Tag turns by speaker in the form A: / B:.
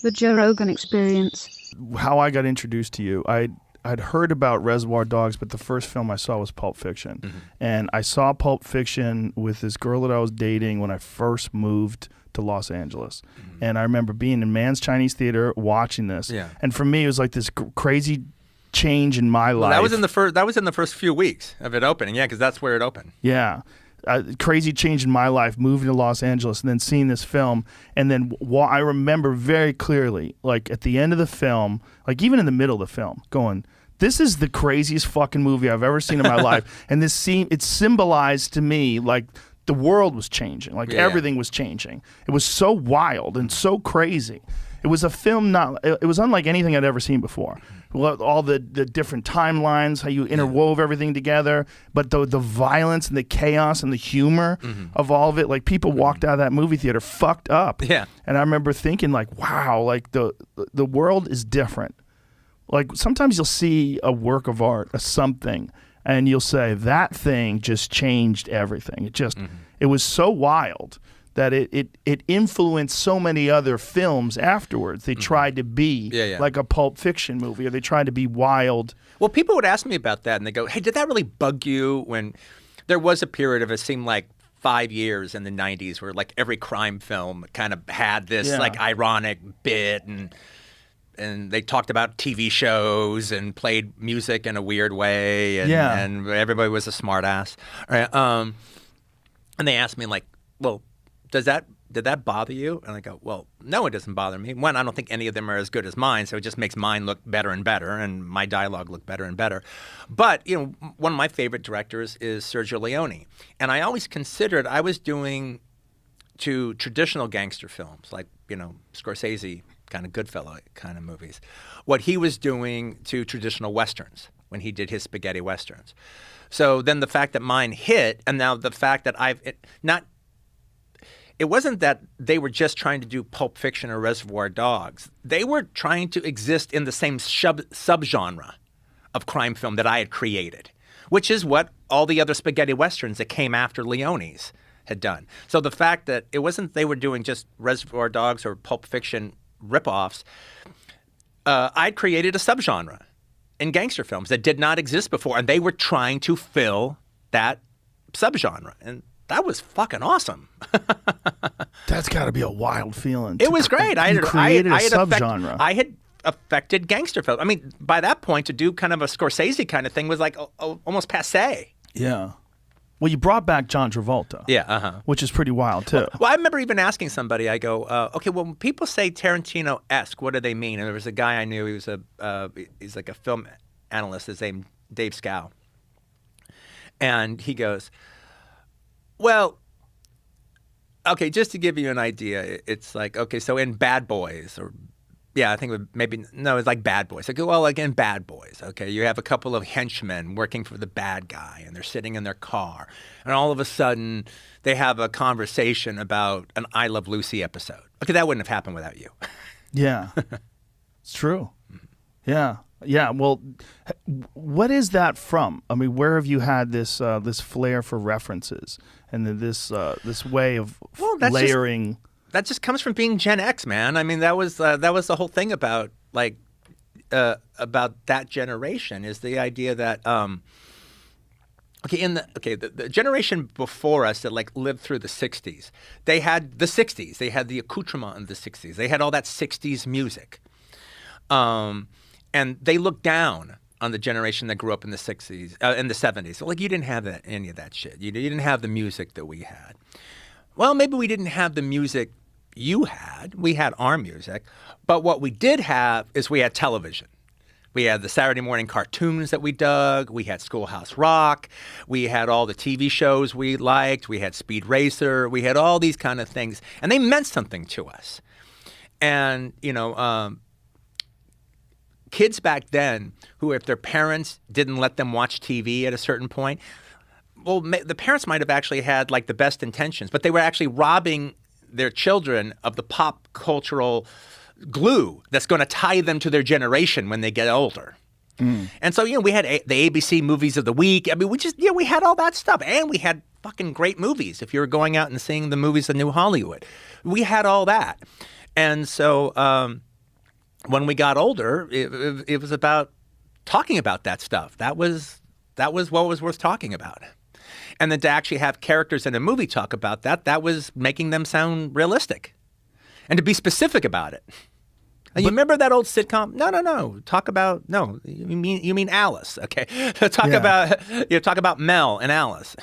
A: The Joe Rogan Experience.
B: How I got introduced to you, I'd heard about Reservoir Dogs, but the first film I saw was Pulp Fiction.
C: Mm-hmm.
B: And I saw Pulp Fiction with this girl that I was dating when I first moved to Los Angeles.
C: Mm-hmm.
B: And I remember being in Mann's Chinese Theater watching this.
C: Yeah.
B: And for me, it was like this crazy change in my life.
C: That was in the first few weeks of it opening, yeah, because that's where it opened.
B: Yeah. Crazy change in my life, moving to Los Angeles and then seeing this film. And then I remember very clearly, like at the end of the film, like even in the middle of the film, going, this is the craziest fucking movie I've ever seen in my life. And this scene, it symbolized to me like the world was changing, like everything was changing. It was so wild and so crazy. It was a film it was unlike anything I'd ever seen before. All the different timelines, how you interwove everything together, but the violence and the chaos and the humor of all of it, like people walked out of that movie theater fucked up.
C: Yeah.
B: And I remember thinking like, wow, like the world is different. Like sometimes you'll see a work of art, something, and you'll say that thing just changed everything. It just, it was so wild that it influenced so many other films afterwards. They tried to be like a Pulp Fiction movie, or they tried to be wild.
C: Well, people would ask me about that, and they go, hey, did that really bug you when there was a period of, it seemed like 5 years in the 90s where like every crime film kind of had this like ironic bit, and they talked about TV shows and played music in a weird way, and everybody was a smart ass. Right? And they asked me like, well, did that bother you? And I go, well, no, it doesn't bother me. One, I don't think any of them are as good as mine, so it just makes mine look better and better, and my dialogue look better and better. But, you know, one of my favorite directors is Sergio Leone. And I always considered I was doing to traditional gangster films, like, you know, Scorsese, kind of Goodfellas kind of movies, what he was doing to traditional Westerns when he did his spaghetti Westerns. So then the fact that mine hit, and now the fact that it wasn't that they were just trying to do Pulp Fiction or Reservoir Dogs. They were trying to exist in the same subgenre of crime film that I had created, which is what all the other spaghetti Westerns that came after Leone's had done. So the fact that it wasn't they were doing just Reservoir Dogs or Pulp Fiction ripoffs, I'd created a subgenre in gangster films that did not exist before, and they were trying to fill that subgenre. And that was fucking awesome.
B: That's got to be a wild feeling.
C: It was great. I
B: created a subgenre.
C: I had affected gangster film. I mean, by that point, to do kind of a Scorsese kind of thing was like almost passé.
B: Yeah. Well, you brought back John Travolta.
C: Yeah,
B: which is pretty wild, too.
C: Well, I remember even asking somebody, I go, okay, well, when people say Tarantino-esque, what do they mean? And there was a guy I knew, he's like a film analyst, his name Dave Scow. And he goes, well, okay, just to give you an idea, it's like, okay, so in Bad Boys, or yeah, I think it's like Bad Boys. I go, well, again, Bad Boys, okay, you have a couple of henchmen working for the bad guy, and they're sitting in their car, and all of a sudden, they have a conversation about an I Love Lucy episode. Okay, that wouldn't have happened without you.
B: Yeah, it's true. Yeah. Yeah, well, what is that from? I mean, where have you had this this flair for references and this way of layering?
C: That just comes from being Gen X, man. I mean, that was the whole thing about that generation is the idea that the generation before us that like lived through the 60s, they had the 60s, they had the accoutrement of the 60s, they had all that 60s music. And they looked down on the generation that grew up in the 60s, in the 70s. So, like, you didn't have any of that shit. You didn't have the music that we had. Well, maybe we didn't have the music you had. We had our music. But what we did have is we had television. We had the Saturday morning cartoons that we dug. We had Schoolhouse Rock. We had all the TV shows we liked. We had Speed Racer. We had all these kind of things. And they meant something to us. And, you know, kids back then who, if their parents didn't let them watch TV at a certain point, well, the parents might have actually had like the best intentions, but they were actually robbing their children of the pop cultural glue that's going to tie them to their generation when they get older. And so, you know, we had the ABC movies of the week. I mean, we had all that stuff, and we had fucking great movies. If you were going out and seeing the movies of New Hollywood, we had all that. And so, when we got older, it was about talking about that stuff. That was what was worth talking about. And then to actually have characters in a movie talk about that was making them sound realistic. And to be specific about it. And you remember that old sitcom? No. Talk about you mean Alice, okay? Talk about Mel and Alice.